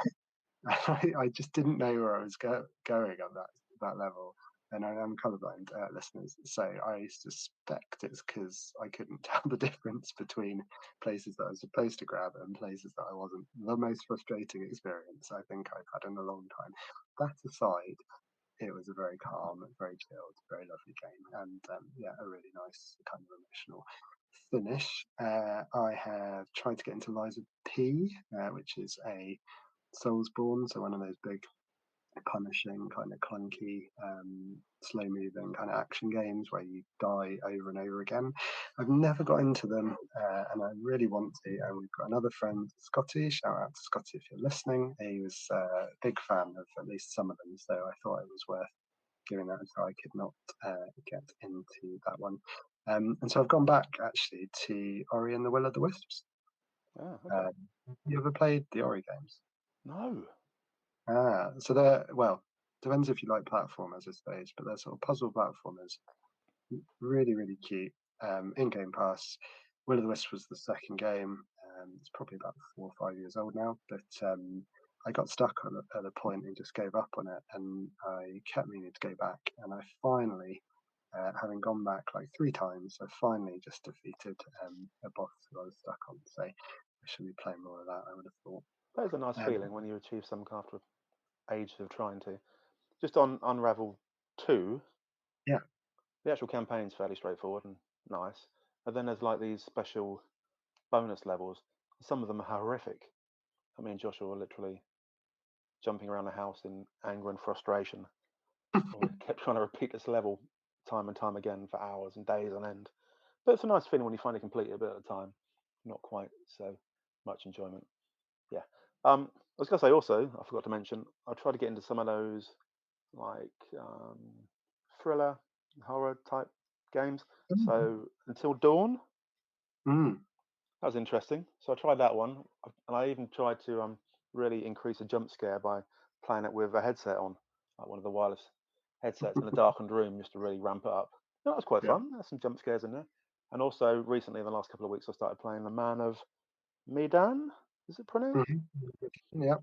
Ah, I just didn't know where I was going on that level. And I am colorblind, listeners, so I suspect it's because I couldn't tell the difference between places that I was supposed to grab and places that I wasn't. The most frustrating experience I think I've had in a long time. That aside, it was a very calm, very chilled, very lovely game, and yeah, a really nice kind of emotional finish. I have tried to get into Lies of P, which is a Soulsborne, so one of those big, punishing, kind of clunky, slow moving kind of action games where you die over and over again. I've never got into them, and I really want to. And we've got another friend, Scotty. Shout out to Scotty if you're listening. He was a big fan of at least some of them, so I thought it was worth giving that a try. I could not get into that one. And so I've gone back actually to Ori and the Will of the Wisps. okay. Um, you ever played the Ori games? No. So they're, well, depends if you like platformers, I suppose, but they're sort of puzzle platformers. Really, really cute. In Game Pass, Will of the Wisp was the second game. It's probably about 4 or 5 years old now, but I got stuck at a point and just gave up on it, and I kept meaning to go back, and I finally, having gone back like three times, I finally just defeated a boss who I was stuck on. So I should be playing more of that. I would have thought. That is a nice Um, feeling when you achieve something after ages of trying to. Just on Unravel 2, yeah. the actual campaign's fairly straightforward and nice. And then there's like these special bonus levels. Some of them are horrific. I mean, Joshua were literally jumping around the house in anger and frustration. We kept trying to repeat this level time and time again for hours and days on end. But it's a nice feeling when you finally complete it a bit at a time. Not quite so much enjoyment. Yeah. I was gonna say also, I forgot to mention, I tried to get into some of those like thriller, horror type games. So Until Dawn, Mm, that was interesting. So I tried that one, and I even tried to really increase the jump scare by playing it with a headset on, like one of the wireless headsets in a darkened room, just to really ramp it up. That was quite yeah. fun. There's some jump scares in there. And also recently, in the last couple of weeks, I started playing The Man of Medan. Is it pronounced? Mhm. Yeah.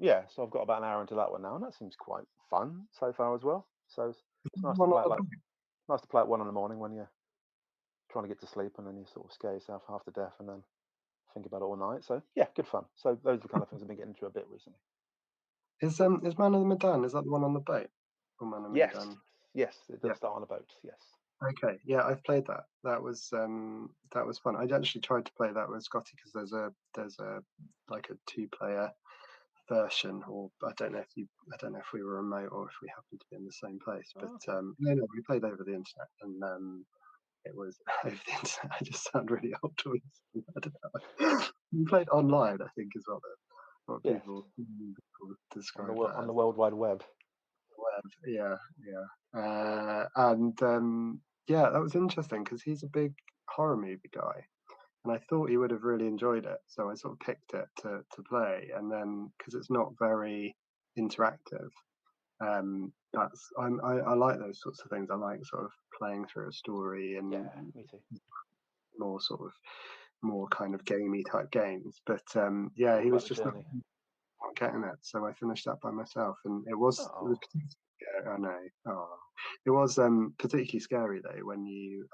Yeah. So I've got about an hour into that one now, and that seems quite fun so far as well. So it's nice to One play it on like the nice to play at 1 in the morning when you're trying to get to sleep, and then you sort of scare yourself half to death, and then think about it all night. So yeah, good fun. So those are the kind of things I've been getting into a bit recently. is Man of the Medan? Is that the one on the boat? Or Man of Yes, Medan? yes, it Yeah. does start on a boat. Yes. Okay. Yeah, I've played that. That was fun. I actually tried to play that with Scotty because there's a like a two-player version, or I don't know if we were remote or if we happened to be in the same place. But Oh, okay. no, we played over the internet, and it was over the internet. I just sound really old to me. I don't know. We played online, I think, is what Yes, people on the describe that on the as. World Wide Web. Web. Yeah, yeah. And yeah, that was interesting because he's a big horror movie guy, and I thought he would have really enjoyed it. So I sort of picked it to play, and then because it's not very interactive, I like those sorts of things. I like sort of playing through a story and Yeah, me too. more sort of more kind of gamey type games. But yeah, All he about was the just not journey. getting it, so I finished that by myself, and it was Oh, particularly scary. I know, oh, it was particularly scary though when you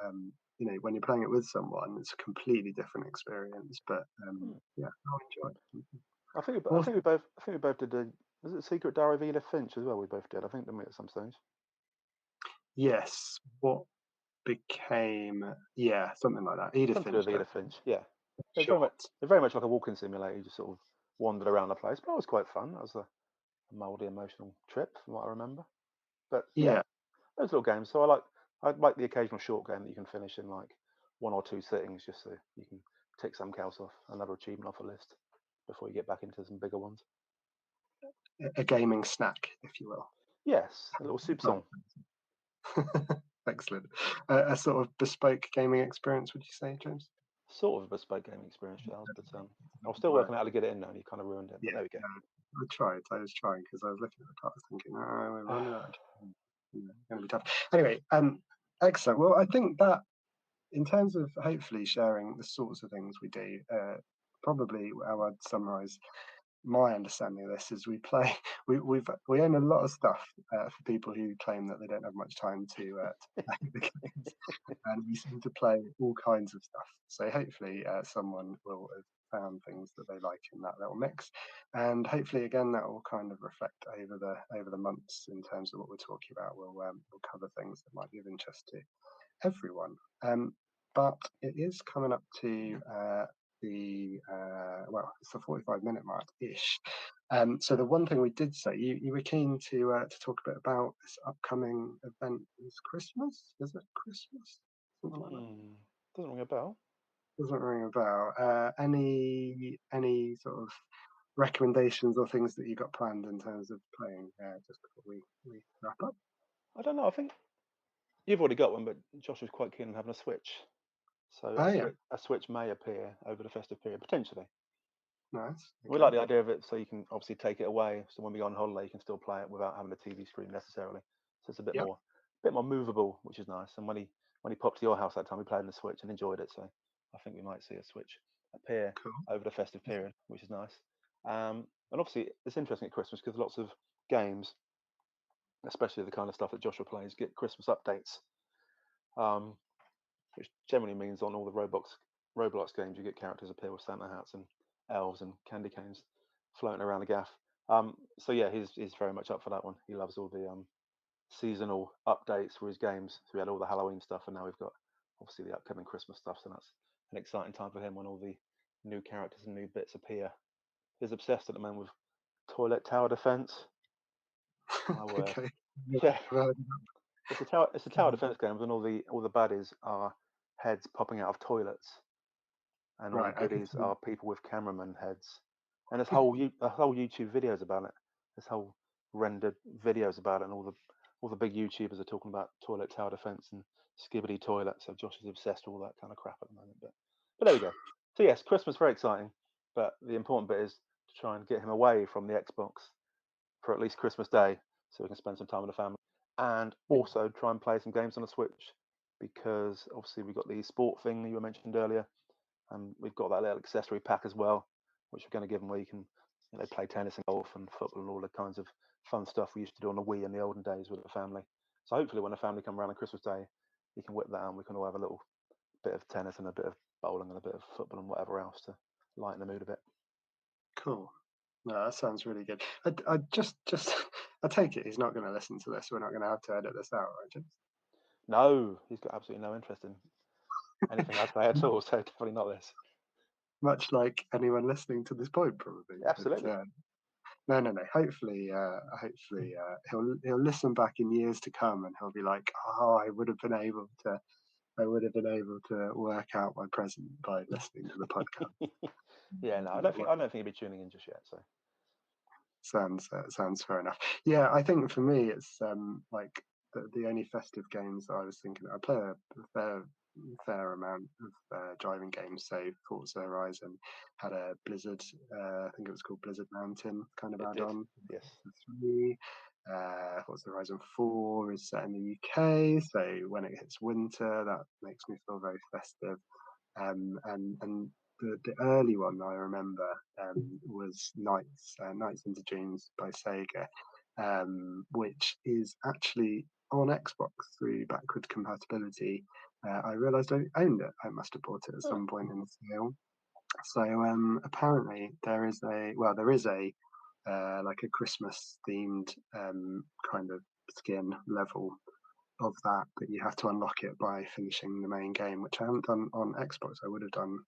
know when you're playing it with someone, it's a completely different experience. But hmm. yeah, I enjoyed it. I Also, think we both did the. Was it Secret Diary of Edith Finch as well? We both did. I think, didn't we, at some stage? yes, what became yeah something like that. Edith Something to do Finch, with though, Edith Finch. Yeah, short. it's very much like a walking simulator. You just sort of wandered around the place, but it was quite fun. That was a mouldy emotional trip, from what I remember. But yeah, Yeah, those little games. So I like the occasional short game that you can finish in like 1 or 2 sittings, just so you can tick some else off, another achievement off a list before you get back into some bigger ones. a gaming snack, if you will. Yes, a little soupçon, Excellent. A sort of bespoke gaming experience, would you say, James? sort of a bespoke gaming experience, Giles. But I was still Right. working out how to get it in there, and you kind of ruined it. But Yeah, there we go. no, I tried. I was trying because I was looking at the cards thinking, "Oh, we're running out of time. Gonna be tough." Anyway, excellent. Well, I think that in terms of hopefully sharing the sorts of things we do, probably how I'd summarize my understanding of this is we play we own a lot of stuff for people who claim that they don't have much time to play the games, and we seem to play all kinds of stuff. So hopefully, someone will have found things that they like in that little mix, and hopefully, again, that will kind of reflect over the months in terms of what we're talking about. We'll cover things that might be of interest to everyone. But it is coming up to well, it's the 45-minute mark ish. So the one thing we did say, you were keen to talk a bit about this upcoming event. Is Christmas? Is it Christmas? Something like that. Hmm. Doesn't ring a bell. Doesn't ring a bell. Any sort of recommendations or things that you got planned in terms of playing just before we wrap up? I don't know. I think you've already got one, but Josh was quite keen on having a Switch. So Oh yeah, a Switch may appear over the festive period, potentially. nice. We Okay, like the idea of it, so you can obviously take it away. So when we go on holiday, you can still play it without having a TV screen necessarily. So it's yep, a bit more movable, which is nice. And when he popped to your house that time, we played on the Switch and enjoyed it. So I think we might see a Switch appear cool. over the festive period, which is nice. And obviously, it's interesting at Christmas because lots of games, especially the kind of stuff that Joshua plays, get Christmas updates, um, which generally means on all the Roblox Roblox games, you get characters appear with Santa hats and elves and candy canes floating around the gaff. So yeah, he's very much up for that one. He loves all the seasonal updates for his games. So we had all the Halloween stuff, and now we've got obviously the upcoming Christmas stuff. So that's an exciting time for him when all the new characters and new bits appear. He's obsessed at the moment with toilet tower defense. My word. Okay. Yeah, Well, it's a tower defense game, and all the baddies are heads popping out of toilets, and all the right. Okay. goodies are people with cameraman heads. And there's whole YouTube videos about it. There's whole rendered videos about it, and all the big YouTubers are talking about toilet tower defense and skibbity toilet. So Josh is obsessed with all that kind of crap at the moment. But there we go. So yes, Christmas very exciting, but the important bit is to try and get him away from the Xbox for at least Christmas Day, so we can spend some time with the family, and also try and play some games on the Switch because obviously we've got the sport thing that you mentioned earlier, and we've got that little accessory pack as well, which we're going to give them where you can play tennis and golf and football and all the kinds of fun stuff we used to do on the Wii in the olden days with the family. So hopefully when the family come around on Christmas Day, you can whip that out and we can all have a little bit of tennis and a bit of bowling and a bit of football and whatever else to lighten the mood a bit. Cool. No, that sounds really good. I just, I take it he's not going to listen to this. We're not going to have to edit this out, right, James? No, he's got absolutely no interest in anything I say at all, so definitely not this. Much like anyone listening to this point, probably. But Absolutely. no. Hopefully, he'll listen back in years to come, and he'll be like, "Oh, I would have been able to work out my present by listening to the podcast." Yeah, no, I don't think he'll be tuning in just yet. So Sounds fair enough. Yeah, I think for me, it's like the only festive games that I was thinking. I play a fair amount of driving games. So Forza Horizon had a Blizzard. I think it was called Blizzard Mountain kind of it did. add-on. Yes. Three. Forza Horizon 4 is set in the UK, so when it hits winter, that makes me feel very festive. And the early one I remember was Nights into Dreams by Sega, which is actually on Xbox through backward compatibility. I realised I owned it. I must have bought it at Oh, some point in the sale. So apparently there is a like a Christmas themed kind of skin level of that, but you have to unlock it by finishing the main game, which I haven't done on Xbox. I would have done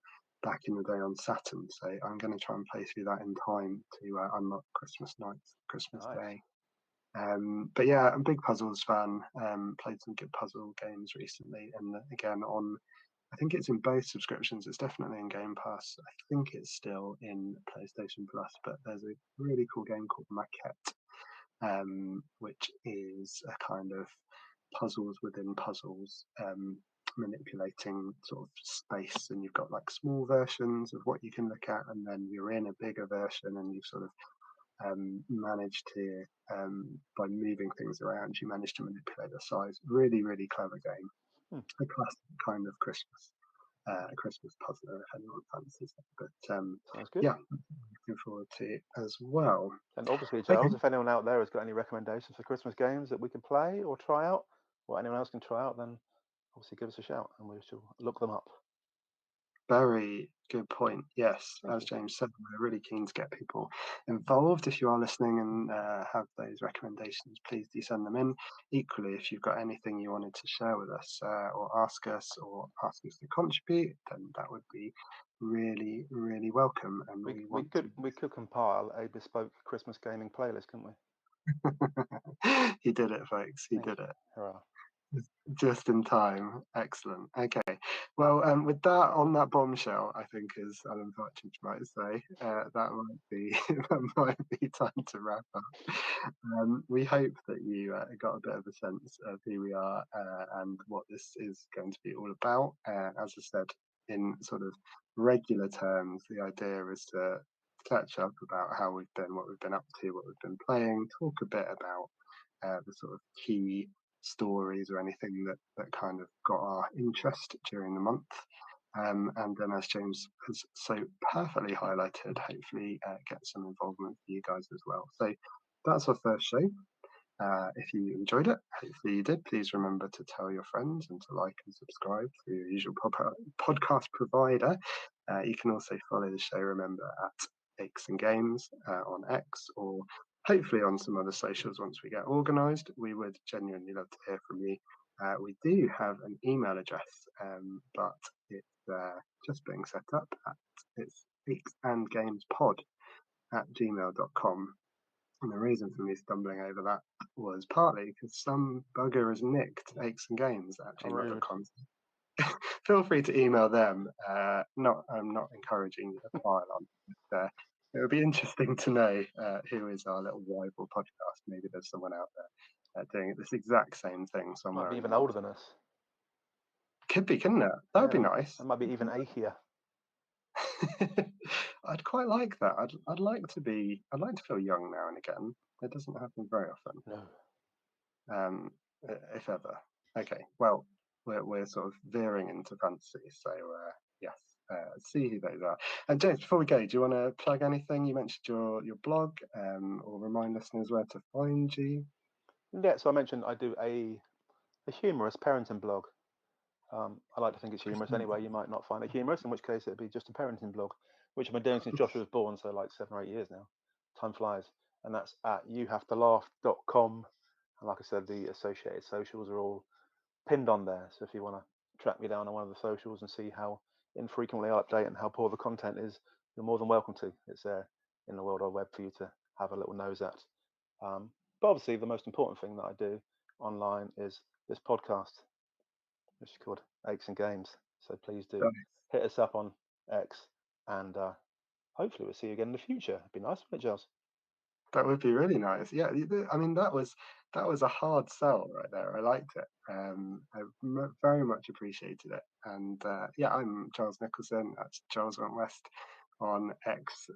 back in the day on Saturn. So I'm going to try and play through that in time to unlock Christmas night, Christmas nice. Day. But yeah, I'm a big puzzles fan. Played some good puzzle games recently, and again on. I think it's in both subscriptions. It's definitely in Game Pass. I think it's still in PlayStation Plus, but there's a really cool game called Maquette, which is a kind of puzzles within puzzles, manipulating sort of space. And you've got like small versions of what you can look at, and then you're in a bigger version, and you've sort of managed to, by moving things around, you manage to manipulate the size. Really, really clever game. Hmm. A classic kind of Christmas puzzler if anyone fancies it. But Sounds good. yeah, looking forward to it as well. And obviously, Okay, Giles, if anyone out there has got any recommendations for Christmas games that we can play or try out, or anyone else can try out, then obviously give us a shout and we shall look them up. very good point. Yes, Thank as you. James said, we're really keen to get people involved. If you are listening and have those recommendations, please do send them in. Equally, if you've got anything you wanted to share with us or ask us to contribute, then that would be really, really welcome. And We, we we want could we could compile a bespoke Christmas gaming playlist, couldn't we? to. He did it, folks. He Thank did you. it. Hurrah. Just in time. Excellent. Okay. Well, with that on that bombshell, I think, as Alan Partridge might say, that might be that might be time to wrap up. We hope that you got a bit of a sense of who we are and what this is going to be all about. As I said, in sort of regular terms, the idea is to catch up about how we've been, what we've been up to, what we've been playing, talk a bit about the sort of key stories or anything that kind of got our interest during the month. And then, as James has so perfectly highlighted, hopefully get some involvement for you guys as well. So that's our first show. If you enjoyed it, hopefully you did, please remember to tell your friends and to like and subscribe through your usual podcast provider. You can also follow the show, remember, at Aches and Games on X, or hopefully on some other socials once we get organised. We would genuinely love to hear from you. We do have an email address, but it's just being set up. It's achesangamespod@gmail.com. And the reason for me stumbling over that was partly because some bugger has nicked aches and games at How rude. gmail.com. Feel free to email them. I'm not encouraging you to pile on. But, it would be interesting to know who is our little rival podcast. Maybe there's someone out there doing this exact same thing Might somewhere be in the even world. older than us. Could be, couldn't it? That would be Yeah. nice. That might be even achier. I'd quite like that. I'd like to be. I'd like to feel young now and again. It doesn't happen very often. No. If ever. Okay, well, we're sort of veering into fantasy, so yes, see who those are. And James, before we go, do you want to plug anything? You mentioned your blog, or remind listeners where to find you. Yeah, so I mentioned I do a humorous parenting blog. I like to think it's humorous anyway. You might not find it humorous, in which case it'd be just a parenting blog, which I've been doing since Joshua was born, so like 7 or 8 years now. Time flies. And that's at youhavetoLaugh.com. And like I said, the associated socials are all pinned on there. So if you want to track me down on one of the socials and see how infrequently I update and how poor the content is, you're more than welcome to. It's there in the World Wide Web for you to have a little nose at. But obviously, the most important thing that I do online is this podcast, which is called Aches and Games. So please do hit us up on X, and hopefully we'll see you again in the future. It'd be nice, wouldn't it, Giles? That would be really nice. Yeah, I mean that was a hard sell right there. I liked it. Very much appreciated it. And yeah, I'm Giles Nicholson. That's Giles Went West on X,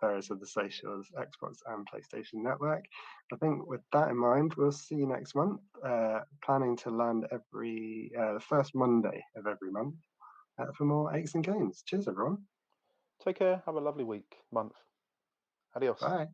various other socials, Xbox and PlayStation Network. I think with that in mind, we'll see you next month. Planning to land the first Monday of every month for more Aches and Games. Cheers, everyone. Take care. Have a lovely week, month. Adios. Bye.